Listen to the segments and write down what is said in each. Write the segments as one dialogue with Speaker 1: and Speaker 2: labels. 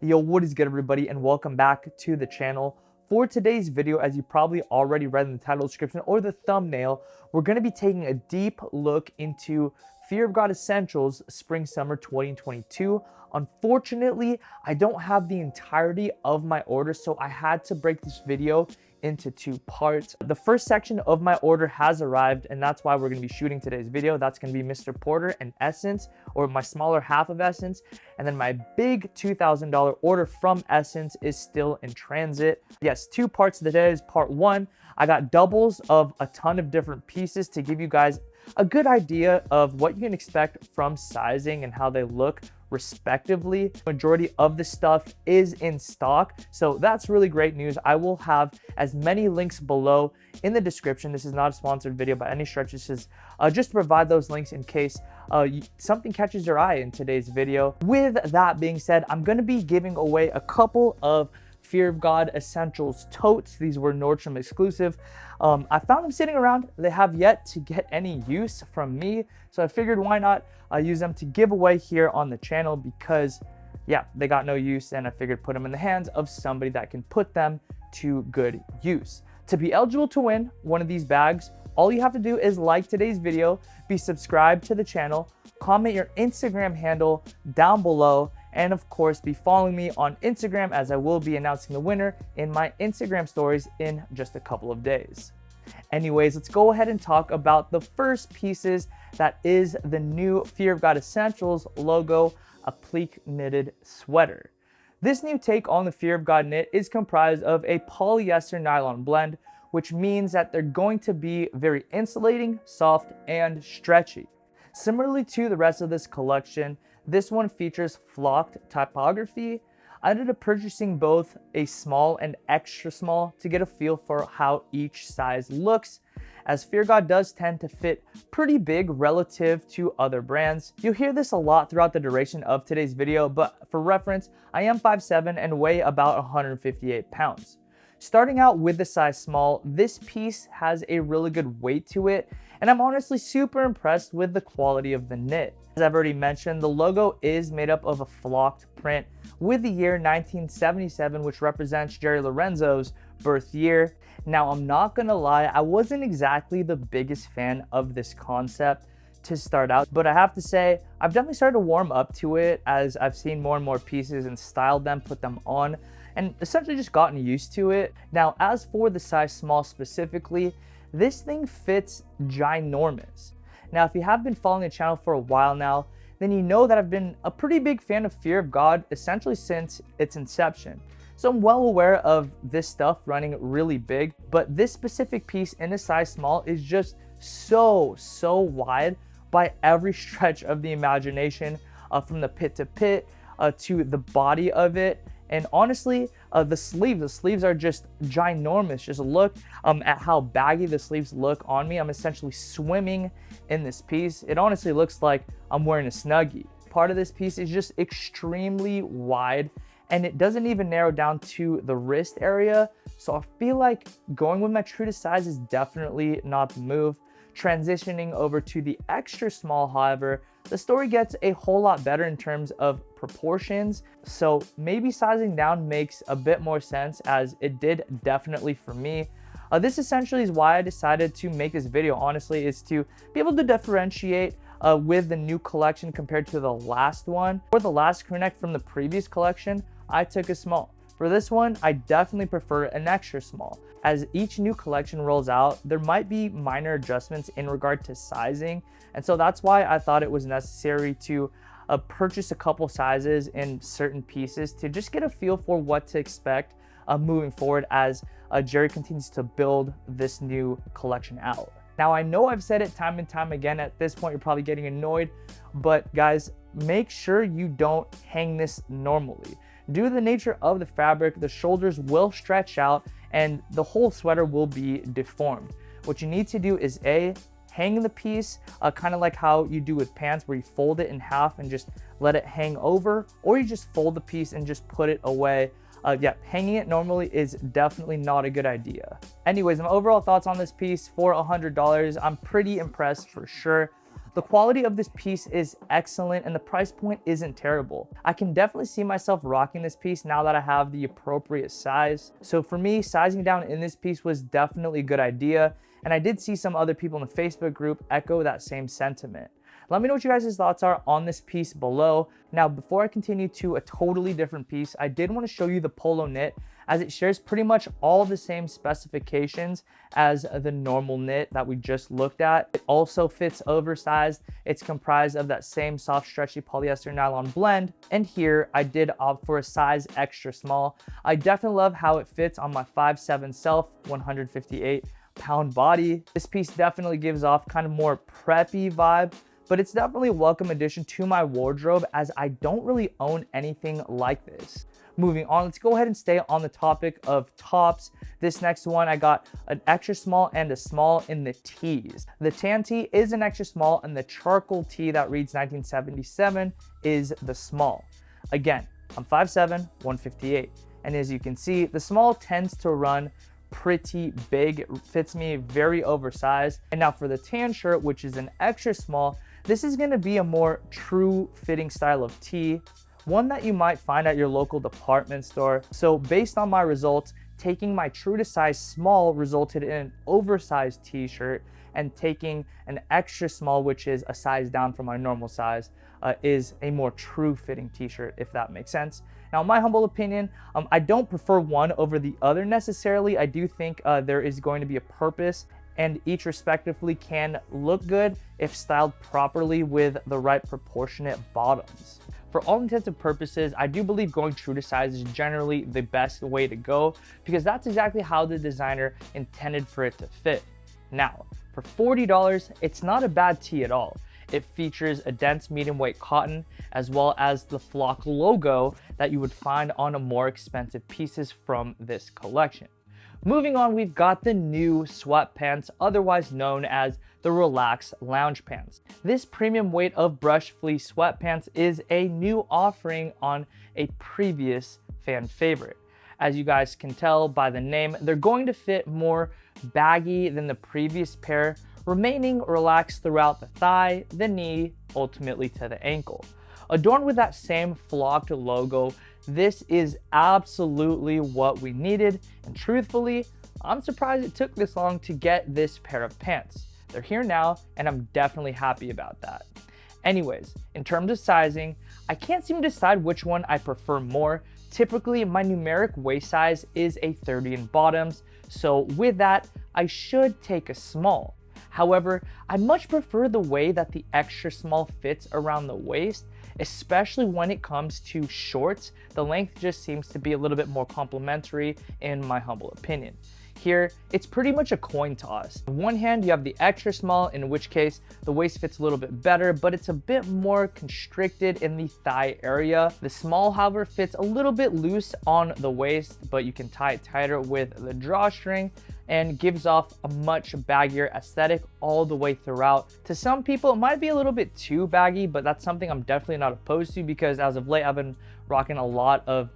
Speaker 1: Yo, what is good everybody, and welcome back to the channel. For today's video, as you probably already read in the title description or the thumbnail, we're going to be taking a deep look into Fear of God Essentials Spring Summer 2022. Unfortunately, I don't have the entirety of my order, so I had to break this video into two parts. The first section of my order has arrived, and that's why we're going to be shooting today's video. That's going to be Mr. Porter and Essence, or my smaller half of Essence, and then my big $2,000 order from Essence is still in transit. Yes, two parts of the day. Is part one, I got doubles of a ton of different pieces to give you guys a good idea of what you can expect from sizing and how they look respectively. Majority of the stuff is in stock, so that's really great news. I will have as many links below in the description. This is not a sponsored video by any stretch. This is just to provide those links in case something catches your eye in today's video. With that being said, I'm going to be giving away a couple of Fear of God Essentials totes. These were Nordstrom exclusive. I found them sitting around. They have yet to get any use from me, so I figured why not use them to give away here on the channel, because yeah, they got no use, and I figured put them in the hands of somebody that can put them to good use. To be eligible to win one of these bags, all you have to do is like today's video, be subscribed to the channel, comment your Instagram handle down below, and of course be following me on Instagram, as I will be announcing the winner in my Instagram stories in just a couple of days. Anyways, let's go ahead and talk about the first pieces. That is the new Fear of God Essentials logo applique knitted sweater. This new take on the Fear of God knit is comprised of a polyester nylon blend, which means that they're going to be very insulating, soft, and stretchy. Similarly to the rest of this collection, this one features flocked typography. I ended up purchasing both a small and extra small to get a feel for how each size looks, as Fear God does tend to fit pretty big relative to other brands. You'll hear this a lot throughout the duration of today's video, but for reference, I am 5'7" and weigh about 158 pounds. Starting out with the size small, this piece has a really good weight to it, and I'm honestly super impressed with the quality of the knit. As I've already mentioned, the logo is made up of a flocked print with the year 1977, which represents Jerry Lorenzo's birth year. Now, I'm not gonna lie, I wasn't exactly the biggest fan of this concept to start out, but I have to say, I've definitely started to warm up to it as I've seen more and more pieces and styled them, put them on, and essentially just gotten used to it. Now, as for the size small specifically, this thing fits ginormous. Now, if you have been following the channel for a while now, then you know that I've been a pretty big fan of Fear of God essentially since its inception. So I'm well aware of this stuff running really big, but this specific piece in a size small is just so wide by every stretch of the imagination, from the pit to pit to the body of it. And honestly, the sleeves are just ginormous. Just look at how baggy the sleeves look on me. I'm essentially swimming in this piece. It honestly looks like I'm wearing a Snuggie. Part of this piece is just extremely wide, and it doesn't even narrow down to the wrist area. So I feel like going with my true to size is definitely not the move. Transitioning over to the extra small, however, the story gets a whole lot better in terms of proportions, so maybe sizing down makes a bit more sense, as it did definitely for me. This essentially is why I decided to make this video, honestly, is to be able to differentiate with the new collection compared to the last one. For the last Crewneck from the previous collection, I took a small. For this one, I definitely prefer an extra small. As each new collection rolls out, there might be minor adjustments in regard to sizing, and so that's why I thought it was necessary to purchase a couple sizes in certain pieces to just get a feel for what to expect moving forward as Jerry continues to build this new collection out. Now, I know I've said it time and time again. At this point, you're probably getting annoyed, but guys, make sure you don't hang this normally. Due to the nature of the fabric, the shoulders will stretch out and the whole sweater will be deformed. What you need to do is hang the piece kind of like how you do with pants, where you fold it in half and just let it hang over, or you just fold the piece and just put it away. Yeah, hanging it normally is definitely not a good idea. Anyways, my overall thoughts on this piece for $100, I'm pretty impressed for sure. The quality of this piece is excellent and the price point isn't terrible. I can definitely see myself rocking this piece now that I have the appropriate size. So for me, sizing down in this piece was definitely a good idea, and I did see some other people in the Facebook group echo that same sentiment. Let me know what you guys' thoughts are on this piece below. Now, before I continue to a totally different piece, I did want to show you the Polo Knit, as it shares pretty much all the same specifications as the normal knit that we just looked at. It also fits oversized. It's comprised of that same soft, stretchy polyester nylon blend. And here I did opt for a size extra small. I definitely love how it fits on my 5'7" self, 158-pound body. This piece definitely gives off kind of more preppy vibe, but it's definitely a welcome addition to my wardrobe as I don't really own anything like this. Moving on, let's go ahead and stay on the topic of tops. This next one, I got an extra small and a small in the tees. The tan tee is an extra small and the charcoal tee that reads 1977 is the small. Again, I'm 5'7", 158. And as you can see, the small tends to run pretty big. It fits me very oversized. And now for the tan shirt, which is an extra small, this is gonna be a more true fitting style of tee, one that you might find at your local department store. So based on my results, taking my true to size small resulted in an oversized t-shirt, and taking an extra small, which is a size down from my normal size, is a more true fitting t-shirt, if that makes sense. Now, in my humble opinion, I don't prefer one over the other necessarily. I do think there is going to be a purpose, and each respectively can look good if styled properly with the right proportionate bottoms. For all intents and purposes, I do believe going true to size is generally the best way to go, because that's exactly how the designer intended for it to fit. Now, for $40, it's not a bad tee at all. It features a dense medium weight cotton, as well as the flock logo that you would find on a more expensive pieces from this collection. Moving on, we've got the new sweatpants, otherwise known as the Relax Lounge Pants. This premium weight of brush fleece sweatpants is a new offering on a previous fan favorite. As you guys can tell by the name, they're going to fit more baggy than the previous pair, remaining relaxed throughout the thigh, the knee, ultimately to the ankle. Adorned with that same flocked logo, this is absolutely what we needed, and truthfully, I'm surprised it took this long to get this pair of pants. They're here now, and I'm definitely happy about that. Anyways, in terms of sizing, I can't seem to decide which one I prefer more. Typically, my numeric waist size is a 30 in bottoms, so with that, I should take a small. However, I much prefer the way that the extra small fits around the waist, especially when it comes to shorts. The length just seems to be a little bit more complimentary in my humble opinion. Here, it's pretty much a coin toss. On one hand, you have the extra small, in which case the waist fits a little bit better, but it's a bit more constricted in the thigh area. The small, however, fits a little bit loose on the waist, but you can tie it tighter with the drawstring and gives off a much baggier aesthetic all the way throughout. To some people, it might be a little bit too baggy, but that's something I'm definitely not opposed to, because as of late, I've been rocking a lot of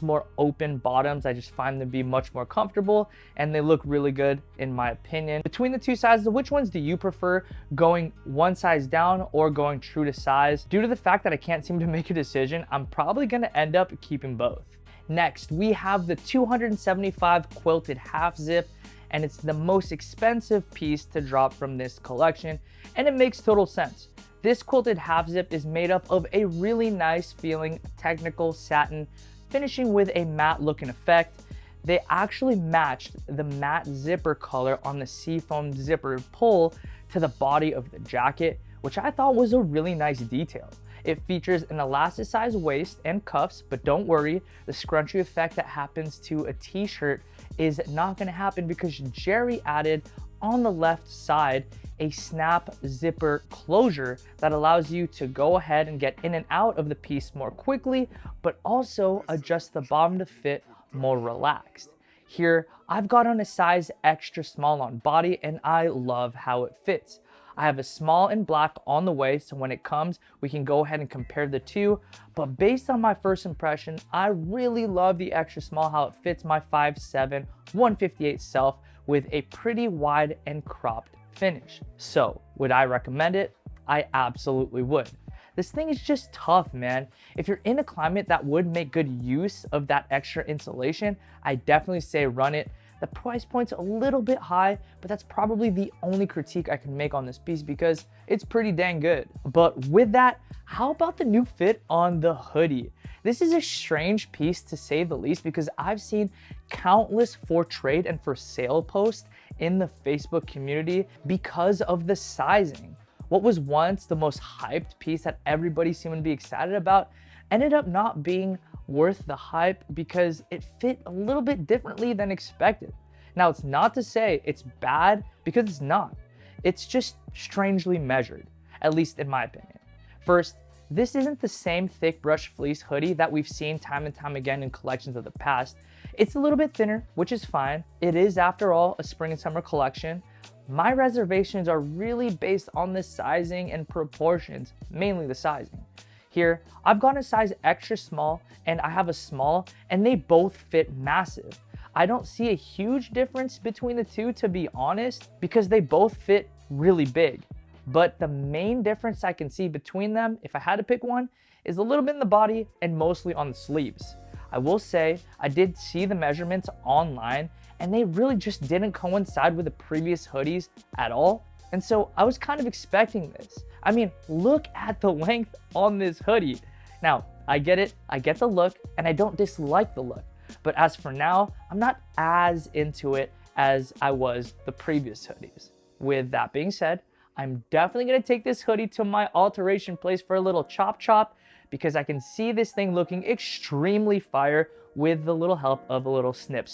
Speaker 1: more open bottoms. I just find them to be much more comfortable, and they look really good in my opinion. Between the two sizes, which ones do you prefer, going one size down or going true to size? Due to the fact that I can't seem to make a decision, I'm probably gonna end up keeping both. Next, we have the 275 quilted half zip, and it's the most expensive piece to drop from this collection, and it makes total sense. This quilted half zip is made up of a really nice feeling technical satin, finishing with a matte looking effect. They actually matched the matte zipper color on the seafoam zipper pull to the body of the jacket, which I thought was a really nice detail. It features an elasticized waist and cuffs, but don't worry, the scrunchy effect that happens to a t-shirt is not gonna happen, because Jerry added on the left side a snap zipper closure that allows you to go ahead and get in and out of the piece more quickly, but also adjust the bottom to fit more relaxed. Here, I've got on a size extra small on body, and I love how it fits. I have a small in black on the way, so when it comes, we can go ahead and compare the two. But based on my first impression, I really love the extra small, how it fits my 5'7", 158 self with a pretty wide and cropped finish. So would I recommend it? I absolutely would. This thing is just tough, man. If you're in a climate that would make good use of that extra insulation, I definitely say run it. The price point's a little bit high, but that's probably the only critique I can make on this piece because it's pretty dang good. But with that, how about the new fit on the hoodie? This is a strange piece to say the least because I've seen countless for trade and for sale posts in the Facebook community because of the sizing. What was once the most hyped piece that everybody seemed to be excited about ended up not being worth the hype because it fit a little bit differently than expected. Now, it's not to say it's bad because it's not. It's just strangely measured, at least in my opinion. First, this isn't the same thick brush fleece hoodie that we've seen time and time again in collections of the past. It's a little bit thinner, which is fine. It is, after all, a spring and summer collection. My reservations are really based on the sizing and proportions, mainly the sizing. Here, I've got a size extra small and I have a small, and they both fit massive. I don't see a huge difference between the two, to be honest, because they both fit really big. But the main difference I can see between them, if I had to pick one, is a little bit in the body and mostly on the sleeves. I will say I did see the measurements online and they really just didn't coincide with the previous hoodies at all. And so I was kind of expecting this. I mean, look at the length on this hoodie. Now, I get it, I get the look, and I don't dislike the look. But as for now, I'm not as into it as I was the previous hoodies. With that being said, I'm definitely gonna take this hoodie to my alteration place for a little chop because I can see this thing looking extremely fire with the little help of a little snip.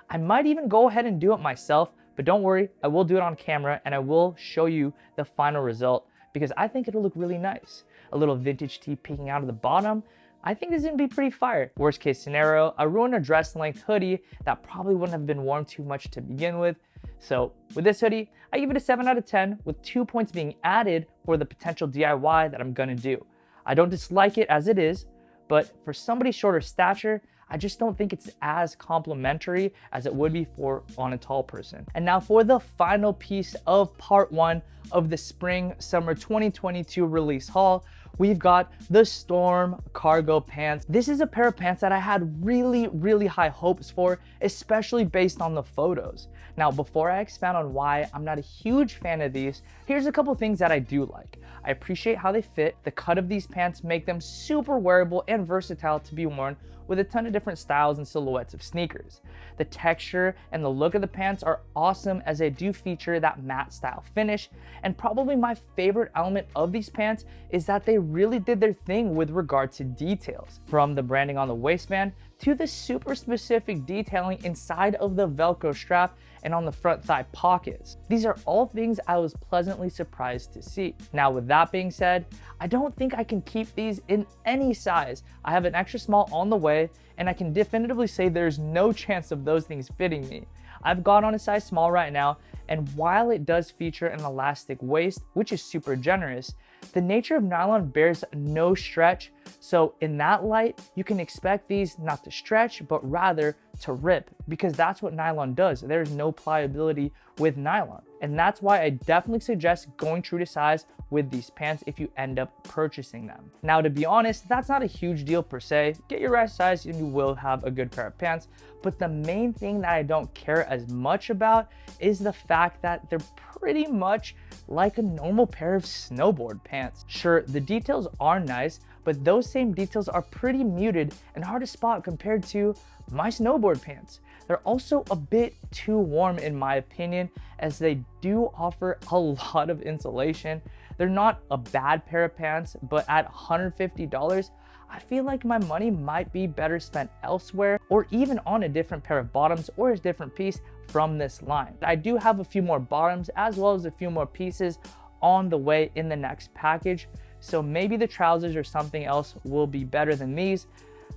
Speaker 1: I might even go ahead and do it myself, but don't worry, I will do it on camera and I will show you the final result because I think it'll look really nice. A little vintage tee peeking out of the bottom. I think this is gonna be pretty fire. Worst case scenario, I ruin a dress length hoodie that probably wouldn't have been worn too much to begin with. So with this hoodie, I give it a 7 out of 10 with 2 points being added for the potential DIY that I'm gonna do. I don't dislike it as it is, but for somebody shorter stature, I just don't think it's as complimentary as it would be for on a tall person. And now for the final piece of part 1 of the spring summer 2022 release haul, we've got the Storm cargo pants. This is a pair of pants that I had really high hopes for, especially based on the photos. Now, before I expand on why I'm not a huge fan of these, here's a couple things that I do like. I appreciate how they fit. The cut of these pants make them super wearable and versatile to be worn with a ton of different styles and silhouettes of sneakers. The texture and the look of the pants are awesome as they do feature that matte style finish. And probably my favorite element of these pants is that they really did their thing with regard to details. From the branding on the waistband to the super specific detailing inside of the Velcro strap and on the front thigh pockets. These are all things I was pleasantly surprised to see. Now, with that being said, I don't think I can keep these in any size. I have an extra small on the way, and I can definitively say there's no chance of those things fitting me. I've got on a size small right now, and while it does feature an elastic waist, which is super generous, the nature of nylon bears no stretch, so in that light, you can expect these not to stretch, but rather to rip, because that's what nylon does. There's no pliability with nylon. And that's why I definitely suggest going true to size with these pants if you end up purchasing them. Now, to be honest, that's not a huge deal per se. Get your right size and you will have a good pair of pants. But the main thing that I don't care as much about is the fact that they're pretty much like a normal pair of snowboard pants. Sure, the details are nice, but those same details are pretty muted and hard to spot compared to my snowboard pants. They're also a bit too warm in my opinion, as they do offer a lot of insulation. They're not a bad pair of pants, but at $150, I feel like my money might be better spent elsewhere, or even on a different pair of bottoms or a different piece from this line. I do have a few more bottoms as well as a few more pieces on the way in the next package, so maybe the trousers or something else will be better than these.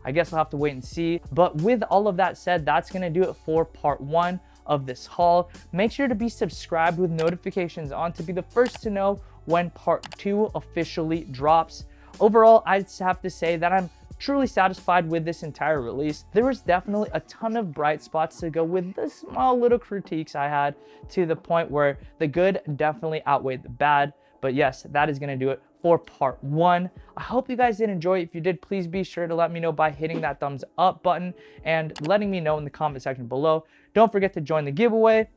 Speaker 1: I guess I'll have to wait and see. But with all of that said, that's gonna do it for part 1 of this haul. Make sure to be subscribed with notifications on to be the first to know when part 2 officially drops. Overall, I just have to say that I'm truly satisfied with this entire release. There was definitely a ton of bright spots to go with the small little critiques I had, to the point where the good definitely outweighed the bad.
Speaker 2: But yes, that is going to do it for part 1. I hope you guys did enjoy. If you did, please be sure to let me know by hitting that thumbs up button and letting me know in the comment section below. Don't forget to join the giveaway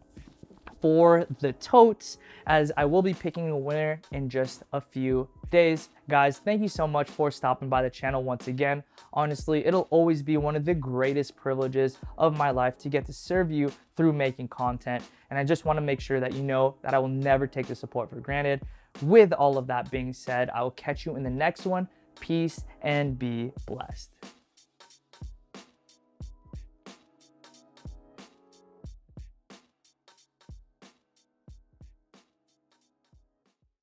Speaker 2: for the totes, as I will be picking a winner in just a few days. Guys, thank you so much for stopping by the channel once again. Honestly, it'll always be one of the greatest privileges of my life to get to serve you through making content. And I just want to make sure that you know that I will never take the support for granted. With all of that being said, I will catch you in the next one. Peace and be blessed.